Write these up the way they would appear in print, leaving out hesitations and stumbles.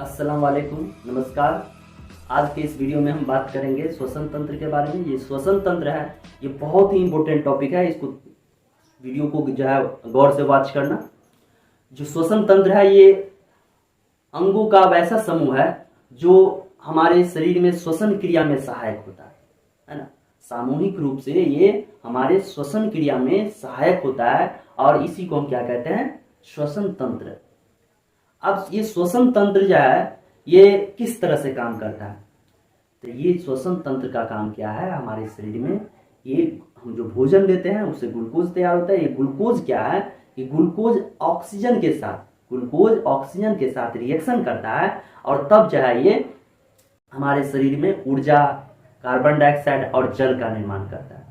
अस्सलाम वालेकुम, नमस्कार। आज के इस वीडियो में हम बात करेंगे श्वसन तंत्र के बारे में। ये श्वसन तंत्र है, ये बहुत ही इंपॉर्टेंट टॉपिक है। इसको वीडियो को जो है गौर से वॉच करना। जो श्वसन तंत्र है ये अंगों का वैसा समूह है जो हमारे शरीर में श्वसन क्रिया में सहायक होता है ना। सामूहिक रूप से ये हमारे श्वसन क्रिया में सहायक होता है और इसी को हम क्या कहते हैं, श्वसन तंत्र। अब ये श्वसन तंत्र जो है ये किस तरह से काम करता है, तो ये श्वसन तंत्र का काम क्या है, हमारे शरीर में ये हम जो भोजन लेते हैं उससे ग्लूकोज तैयार होता है। ये ग्लूकोज क्या है, ये ग्लूकोज ऑक्सीजन के साथ रिएक्शन करता है और तब जो है ये हमारे शरीर में ऊर्जा, कार्बन डाइऑक्साइड और जल का निर्माण करता है।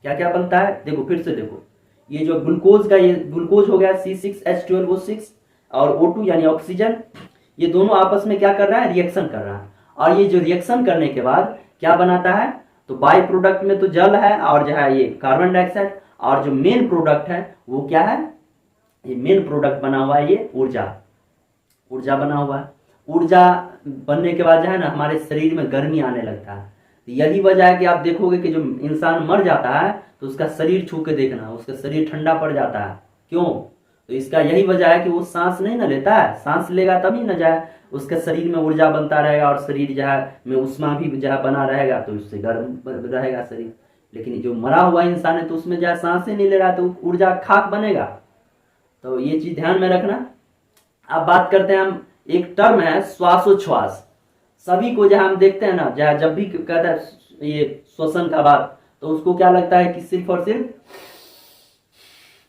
क्या क्या बनता है, देखो फिर से देखो। ये जो ग्लूकोज का, ये ग्लूकोज हो गया C6H12O6 और O2 यानी ऑक्सीजन, ये दोनों आपस में क्या कर रहा है, रिएक्शन कर रहा है। और ये जो रिएक्शन करने के बाद क्या बनाता है, तो बाई प्रोडक्ट में तो जल है और जो है ये कार्बन डाइऑक्साइड, और जो मेन प्रोडक्ट है वो क्या है, ये मेन प्रोडक्ट बना हुआ है, ये ऊर्जा बना हुआ है। ऊर्जा बनने के बाद जो है ना हमारे शरीर में गर्मी आने लगता है। तो यही वजह है कि आप देखोगे कि जो इंसान मर जाता है तो उसका शरीर छू के देखना, उसका शरीर ठंडा पड़ जाता है। क्यों, तो इसका यही वजह है कि वो सांस नहीं ना लेता है। सांस लेगा तभी ना जाए उसके शरीर में ऊर्जा बनता रहेगा और शरीर जो है में उष्मा भी जो है बना रहेगा, तो उससे गर्म रहेगा शरीर। लेकिन जो मरा हुआ इंसान है तो उसमें जो है सांस ही नहीं ले रहा तो ऊर्जा खाक बनेगा। तो ये चीज ध्यान में रखना। अब बात करते हैं हम, एक टर्म है श्वासोच्छ्वास। सभी को जहां हम देखते हैं ना, जब भी कहता है ये श्वसन का बात, तो उसको क्या लगता है कि सिर्फ और सिर्फ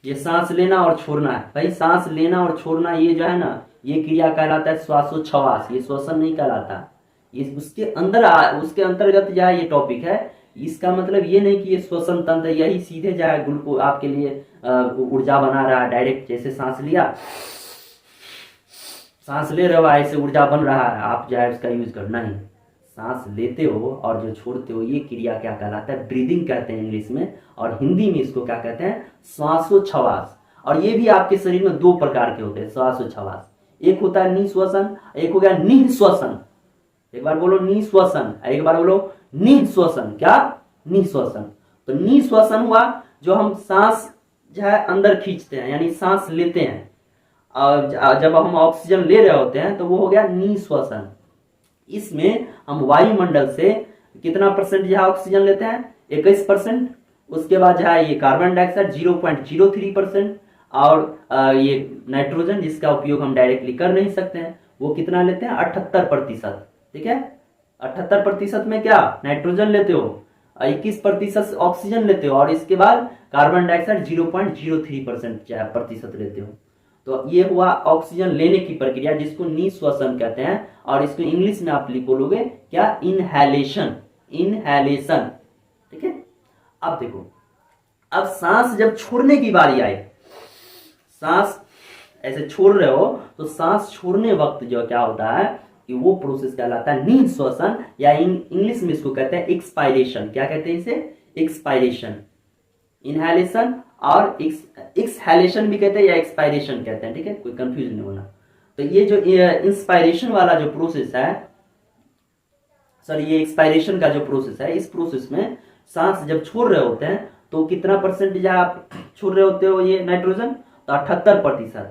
ये सांस लेना और छोड़ना है। भाई सांस लेना और छोड़ना ये जो है ना, ये क्रिया कहलाता है श्वासोच्छ्वास, ये श्वसन नहीं कहलाता। ये उसके अंतर्गत जो है ये टॉपिक है। इसका मतलब ये नहीं कि ये श्वसन तंत्र यही सीधे जो है ग्लूकोज आपके लिए ऊर्जा बना रहा है डायरेक्ट। जैसे सांस लिया, सांस ले रहे हो ऐसे ऊर्जा बन रहा है, आप जो है उसका यूज करना ही। सांस लेते हो और जो छोड़ते हो ये क्रिया क्या कहलाता है, ब्रीदिंग कहते हैं इंग्लिश में, और हिंदी में इसको क्या कहते हैं, श्वासोच्छ्वास। और ये भी आपके शरीर में दो प्रकार के होते हैं श्वासोच्छ्वास। एक होता है निःश्वसन, एक हो गया निःश्वसन। एक बार बोलो निःश्वसन, एक बार बोलो निःश्वसन। क्या, निःश्वसन। तो निःश्वसन हुआ जो हम सांस जो है अंदर खींचते हैं, यानी सांस लेते हैं और जब हम ऑक्सीजन ले रहे होते हैं तो वो हो गया निःश्वसन। इसमें हम वायुमंडल से कितना परसेंट जो है ऑक्सीजन लेते हैं, 21%। उसके बाद जो है ये कार्बन डाइऑक्साइड 0.03%, और ये नाइट्रोजन जिसका उपयोग हम डायरेक्टली कर नहीं सकते हैं वो कितना लेते हैं, 78%। ठीक है, 78% में क्या नाइट्रोजन लेते हो, 21% ऑक्सीजन लेते हो, और इसके बाद कार्बन डाइऑक्साइड 0.03% लेते हो। तो ये हुआ ऑक्सीजन लेने की प्रक्रिया जिसको निःश्वसन कहते हैं, और इसको इंग्लिश में आप बोलोगे क्या, इनहैलेशन। ठीक है। अब देखो, अब सांस जब छोड़ने की बारी आए, सांस ऐसे छोड़ रहे हो तो सांस छोड़ने वक्त जो क्या होता है कि वो प्रोसेस कहलाता है निःश्वसन, या इंग्लिश में इसको कहते हैं एक्सपायरेशन। क्या कहते हैं इसे, एक्सपायरेशन। इनहैलेशन और एक्सहैलेशन भी कहते हैं या एक्सपायरेशन कहते हैं। ठीक है, कोई कंफ्यूज नहीं होना। तो ये जो इंस्पायरेशन वाला जो प्रोसेस है, सॉरी ये एक्सपायरेशन का जो प्रोसेस है, इस प्रोसेस में सांस जब छोड़ रहे होते हैं तो कितना परसेंट जो आप छोड़ रहे होते हो, ये नाइट्रोजन तो 78%,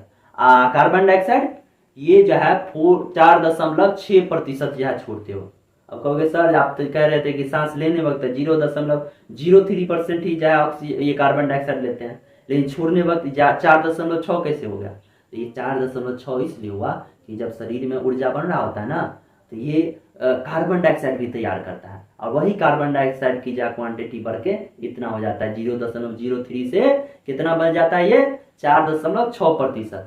कार्बन डाइऑक्साइड ये जो है 4.6% जो है छोड़ते हो। अब कहोगे सर आप तो कह रहे थे कि सांस लेने वक्त 0.03% ही जो है ये कार्बन डाइऑक्साइड लेते हैं, लेकिन छोड़ने वक्त 4.6 कैसे हो गया। तो ये 4.6 इसलिए हुआ कि जब शरीर में ऊर्जा बन रहा होता है ना, तो ये कार्बन डाइऑक्साइड भी तैयार करता है, और वही कार्बन डाइऑक्साइड की जो क्वांटिटी बढ़ के इतना हो जाता है, 0.03 से कितना बन जाता है, ये 4.6%।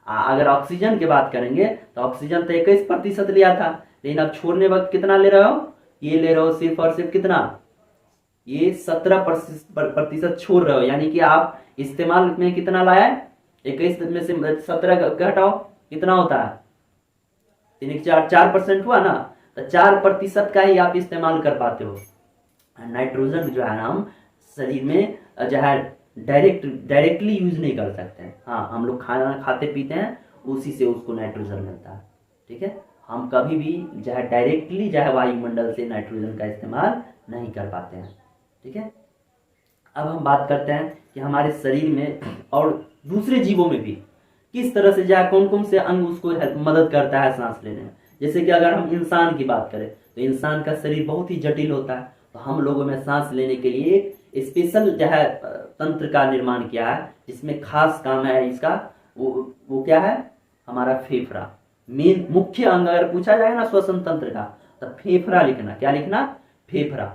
अगर ऑक्सीजन की बात करेंगे तो ऑक्सीजन तो 21% लिया था, लेकिन अब छोड़ने वक्त कितना ले रहे हो, ये ले रहे हो सिर्फ और सिर्फ कितना, ये 17% छोड़ रहे हो। यानी कि आप इस्तेमाल में कितना लाया है, 21 में से 17 घटाओ कितना होता है, 4% हुआ ना, तो 4% का ही आप इस्तेमाल कर पाते हो। नाइट्रोजन जो है ना हम शरीर में जो है डायरेक्टली यूज नहीं कर सकते हैं। हाँ, हम लोग खाना खाते पीते हैं उसी से उसको नाइट्रोजन मिलता है। ठीक है, हम कभी भी जो है डायरेक्टली जो है वायुमंडल से नाइट्रोजन का इस्तेमाल नहीं कर पाते हैं। ठीक है, अब हम बात करते हैं कि हमारे शरीर में और दूसरे जीवों में भी किस तरह से जो है कौन कौन से अंग उसको मदद करता है सांस लेने में। जैसे कि अगर हम इंसान की बात करें तो इंसान का शरीर बहुत ही जटिल होता है, तो हम लोगों में सांस लेने के लिए एक स्पेशल जो है तंत्र का निर्माण किया है, जिसमें खास काम है इसका। वो क्या है, हमारा फेफड़ा। मेन मुख्य अंग अगर पूछा जाए ना श्वसन तंत्र का, तो फेफड़ा लिखना। क्या लिखना, फेफड़ा।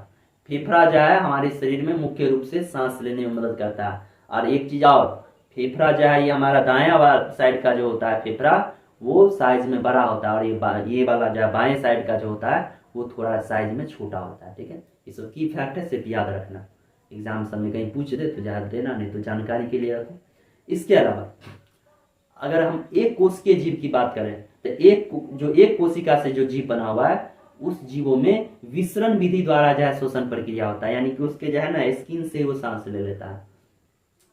फेफड़ा जो है हमारे शरीर में मुख्य रूप से सांस लेने में मदद करता है। और एक चीज और, फेफड़ा जो है ये हमारा दायां वाला साइड का जो होता है फेफड़ा, वो साइज में बड़ा होता है, और ये वाला जो है बाएं साइड का जो होता है वो थोड़ा साइज में छोटा होता है। ठीक है, इसको की फैक्ट है, सिर्फ याद रखना। एग्जाम सब में कहीं पूछ दे तो याद देना, नहीं तो जानकारी के लिए रखो। इसके अलावा अगर हम एक कोशिकीय जीव की बात करें तो एक कोशिका से जो जीव बना हुआ है, उस जीवों में विसरण विधि द्वारा जो है श्वसन प्रक्रिया होता है, यानी कि उसके जो है ना स्किन से वो सांस ले लेता है।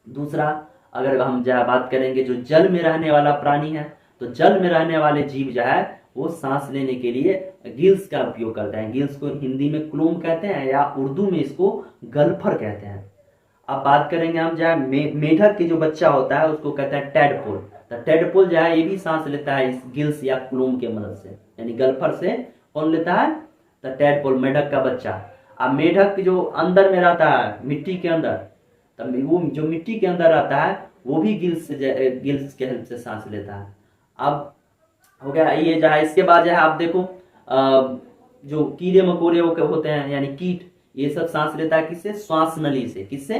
दूसरा, अगर हम जो बात करेंगे जो जल में रहने वाला प्राणी है, तो जल में रहने वाले जीव जो है वो सांस लेने के लिए गिल्स का उपयोग करते हैं। गिल्स को हिंदी में क्लोम कहते हैं, या उर्दू में इसको गल्फर कहते हैं। अब बात करेंगे हम जो है मेढक के जो बच्चा होता है उसको कहते हैं टेडपोल। तो टेडपोल जो है ये भी सांस लेता है इस गिल्स या क्लोम के मदद से, यानी गल्फर से। कौन लेता है, तो टेडपोल, मेढक का बच्चा। अब मेढक जो अंदर में रहता है मिट्टी के अंदर, तब वो जो मिट्टी के अंदर रहता है वो भी गिल्स के हेल्प से सांस लेता है। अब हो गया ये जो है। इसके बाद जो है आप देखो जो कीड़े मकोड़े होते हैं यानी कीट, ये सब सांस लेता है किससे, श्वास नली से। किससे,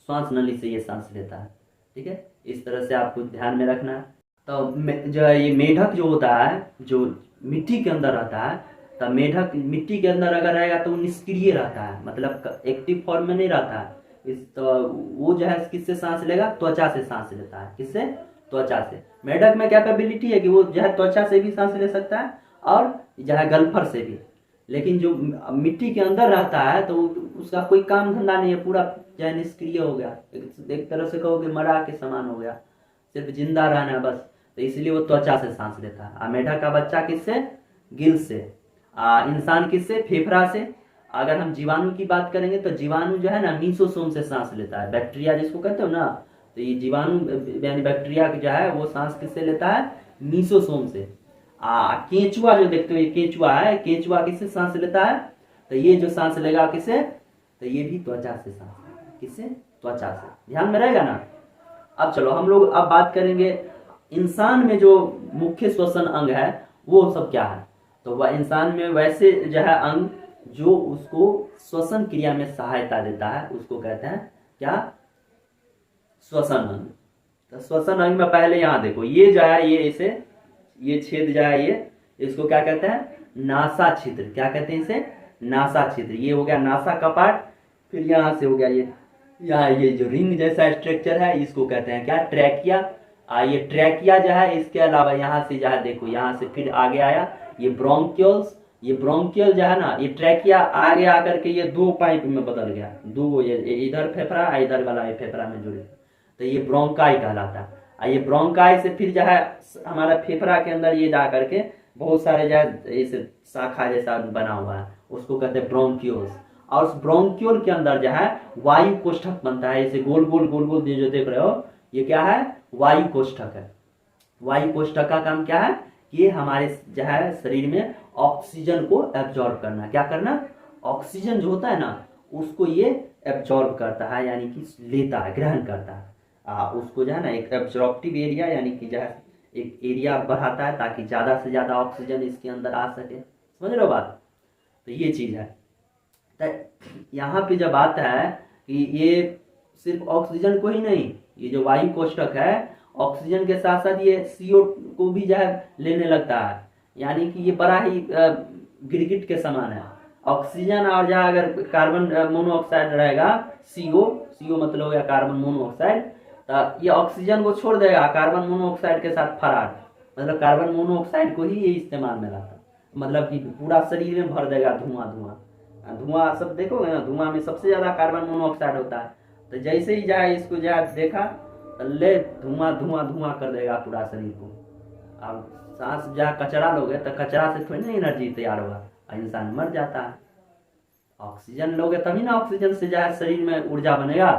श्वास नली से ये सांस लेता है। ठीक है, इस तरह से आपको ध्यान में रखना है। तो जो है ये मेढक जो होता है जो मिट्टी के अंदर रहता है, तो मेढक मिट्टी के अंदर अगर रहेगा तो वो निष्क्रिय रहता है, मतलब एक्टिव फॉर्म में नहीं रहता है। तो वो जो है किससे सांस लेगा, त्वचा से सांस लेता है। किससे, त्वचा से। मेढक में कैपेबिलिटी है कि वो जो है त्वचा से भी सांस ले सकता है और जो है गल्फर से भी। लेकिन जो मिट्टी के अंदर रहता है तो उसका कोई काम धंधा नहीं है, पूरा जो है निष्क्रिय हो गया, एक तरह से कहोगे मरा के समान हो गया, सिर्फ जिंदा रहना है बस। तो इसलिए वो त्वचा से सांस लेता है। मेढक का बच्चा किससे, गिल से। इंसान किससे, फेफड़ा से। अगर हम जीवाणु की बात करेंगे तो जीवाणु जो है ना मीसोसोम से सांस लेता है, बैक्टीरिया जिसको कहते हो ना, तो ये जीवाणु यानी बैक्टीरिया जो है वो सांस किससे लेता है, मीसोसोम से। केंचुआ जो देखते हो, ये केंचुआ है, केंचुआ किससे सांस लेता है, तो ये जो सांस लेगा किससे, तो ये भी त्वचा से सांस लेगा। किससे, त्वचा से। ध्यान में रहेगा ना। अब चलो हम लोग अब बात करेंगे इंसान में जो मुख्य श्वसन अंग है वो सब क्या है। तो वह इंसान में वैसे जो है अंग जो उसको श्वसन क्रिया में सहायता देता है उसको कहते हैं क्या, श्वसन अंग। तो श्वसन अंग में पहले यहाँ देखो, ये जो है ये छेद जो है ये, इसको क्या कहते हैं, नासा छिद्र। क्या कहते हैं इसे, नासा छिद्र। ये हो गया नासा का पार्ट। फिर यहाँ से हो गया ये, यहाँ ये जो रिंग जैसा स्ट्रक्चर है इसको कहते हैं क्या, ट्रैकिया। ये ट्रैकिया जो है, इसके अलावा यहाँ से जो है देखो, यहाँ से फिर आगे आया ये ब्रोंकियल्स। ये ब्रोंकियल जो है ना, ये ट्रैकिया आगे आकर के ये दो पाइप में बदल गया, दो, ये इधर फेफड़ा इधर वाला ये फेफड़ा में जुड़े, तो ये ब्रोंकाई कहलाता है। ये ब्रोंकाई से फिर जो है हमारा फेफड़ा के अंदर ये जा करके बहुत सारे जो है इस शाखा जैसा बना हुआ है, उसको कहते हैं ब्रोंकियोल्स। और उस ब्रोंकियोल के अंदर जो है वायु कोष्ठक बनता है, जैसे गोल गोल गोल गोल जो देख रहे हो, ये क्या है, वायु कोष्ठक है। वायु कोष्ठक का काम क्या है, ये हमारे जो है शरीर में ऑक्सीजन को एब्जॉर्ब करना। क्या करना, ऑक्सीजन जो होता है ना उसको ये एब्जॉर्ब करता है, यानी कि लेता है, ग्रहण करता है। उसको जो है ना एक एब्जॉर्प्टिव एरिया, यानी कि जो है एक एरिया बढ़ाता है ताकि ज्यादा से ज्यादा ऑक्सीजन इसके अंदर आ सके। समझ रहे हो बात। तो ये चीज है। तो यहाँ पे जब आता है कि ये सिर्फ ऑक्सीजन को ही नहीं, ये जो वायु कोष्ठक है ऑक्सीजन के साथ साथ ये CO को भी जो है लेने लगता है, यानी कि ये बड़ा ही गिरगिट के समान है। ऑक्सीजन और जहाँ अगर कार्बन मोनोऑक्साइड रहेगा, CO मतलब हो गया कार्बन मोनोऑक्साइड, तो ये ऑक्सीजन को छोड़ देगा, कार्बन मोनोऑक्साइड के साथ फरार, मतलब कार्बन मोनोऑक्साइड को ही ये इस्तेमाल में लाता, मतलब कि पूरा शरीर में भर देगा धुआं धुआं। धुआं सब देखोगे ना, धुआं में सबसे ज्यादा कार्बन मोनोऑक्साइड होता है। तो जैसे ही जाए इसको जाए देखा, ले धुआं धुआं धुआं कर देगा पूरा शरीर को। अब सांस जहाँ कचरा लोगे तो कचरा से थोड़ी ना एनर्जी तैयार हुआ और इंसान मर जाता है। ऑक्सीजन लोगे तभी ना ऑक्सीजन से जो है शरीर में ऊर्जा बनेगा।